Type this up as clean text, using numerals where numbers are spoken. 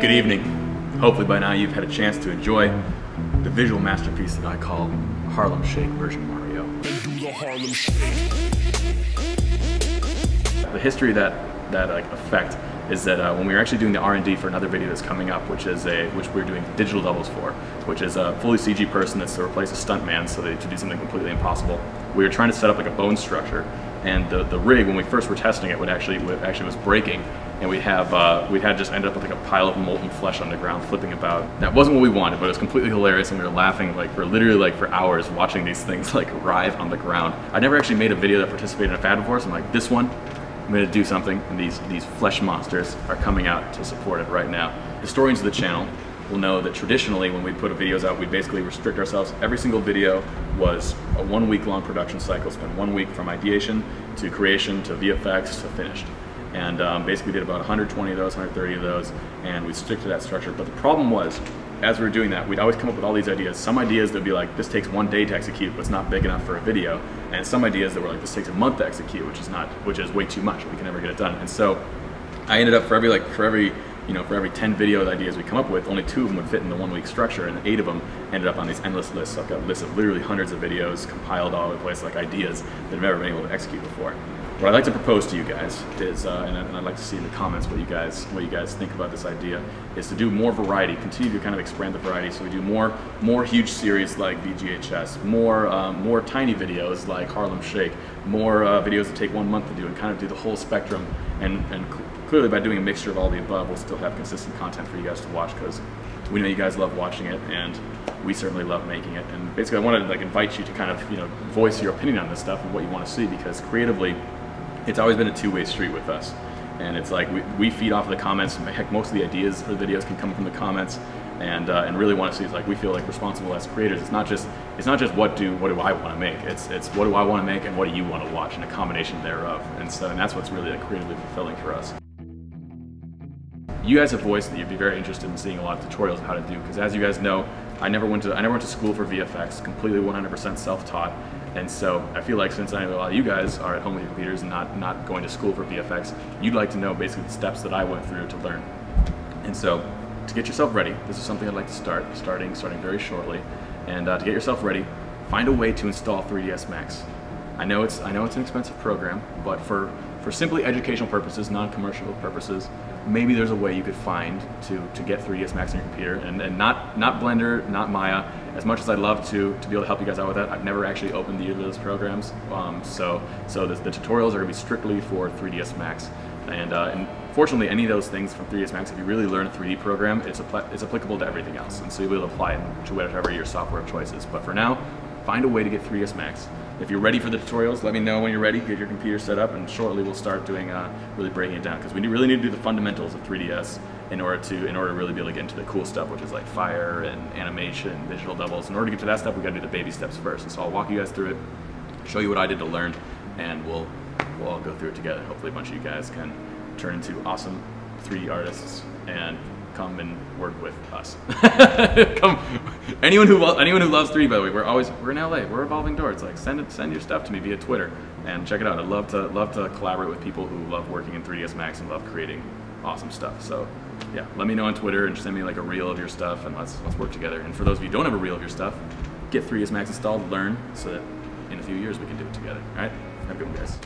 Good evening. Hopefully by now you've had a chance to enjoy the visual masterpiece that I call Harlem Shake version Mario. The history of that effect is that when we were actually doing the R&D for another video that's coming up, which we're doing digital doubles for, which is a fully CG person that's to replace a stuntman so to do something completely impossible. We were trying to set up like a bone structure, and the rig, when we first were testing it, actually was breaking, and we had just ended up with like a pile of molten flesh on the ground flipping about. That wasn't what we wanted, but it was completely hilarious, and we were laughing for hours watching these things like writhe on the ground. I never actually made a video that participated in a fad before, so I'm like, this one, I'm going to do something, and these flesh monsters are coming out to support it right now. Historians of the channel will know that traditionally when we put videos out, we basically restrict ourselves. Every single video was a 1 week long production cycle, spent 1 week from ideation to creation to VFX to finished. And basically did about 120 of those, 130 of those, and we stick to that structure. But the problem was, as we were doing that, we'd always come up with all these ideas. Some ideas that would be like, this takes 1 day to execute, but it's not big enough for a video. And some ideas that were like, this takes a month to execute, which is way too much. We can never get it done. And so I ended up for every 10 video ideas we come up with, only 2 of them would fit in the 1 week structure, and 8 of them ended up on these endless lists. So I've got lists of literally hundreds of videos compiled all over the place, like ideas that I've never been able to execute before. What I'd like to propose to you guys is, and I'd like to see in the comments what you guys think about this idea, is to do more variety, continue to kind of expand the variety. So we do more huge series like VGHS, more tiny videos like Harlem Shake, more videos that take 1 month to do, and kind of do the whole spectrum. And clearly by doing a mixture of all the above, we'll still have consistent content for you guys to watch, because we know you guys love watching it, and we certainly love making it. And basically I wanted to invite you to kind of voice your opinion on this stuff and what you want to see, because creatively, it's always been a two-way street with us. And it's like we feed off of the comments. Heck, most of the ideas for the videos can come from the comments, and really want to see, it's like we feel like responsible as creators. It's not just what do I want to make. It's what do I want to make and what do you want to watch, and a combination thereof. And that's what's really creatively fulfilling for us. You guys have voiced that you'd be very interested in seeing a lot of tutorials on how to do, because as you guys know, I never went to school for VFX, completely 100% self-taught. And so I feel like since I know a lot of you guys are at home with your computers and not going to school for VFX, you'd like to know basically the steps that I went through to learn. And so to get yourself ready, this is something I'd like to starting very shortly. And to get yourself ready, find a way to install 3ds Max. I know it's an expensive program, but for simply educational purposes, non-commercial purposes, maybe there's a way you could find to get 3ds Max on your computer, and not Blender, not Maya. As much as I'd love to be able to help you guys out with that, I've never actually opened either of those programs. So the tutorials are going to be strictly for 3ds Max. And fortunately, any of those things from 3ds Max, if you really learn a 3D program, it's applicable to everything else, and so you'll be able to apply it to whatever your software of choice is. But for now, find a way to get 3ds Max. If you're ready for the tutorials, let me know when you're ready. Get your computer set up, and shortly we'll start doing really breaking it down, because we really need to do the fundamentals of 3ds in order to really be able to get into the cool stuff, which is like fire and animation, digital doubles. In order to get to that stuff, we got to do the baby steps first. And so I'll walk you guys through it, show you what I did to learn, and we'll all go through it together. Hopefully a bunch of you guys can turn into awesome 3D artists and come and work with us. Anyone who loves 3D, by the way, we're in LA. We're revolving door. It's like send your stuff to me via Twitter and check it out. I'd love to collaborate with people who love working in 3ds Max and love creating awesome stuff. So yeah, let me know on Twitter and send me like a reel of your stuff, and let's work together. And for those of you who don't have a reel of your stuff, get 3ds Max installed, learn, so that in a few years we can do it together. All right, have a good one, guys.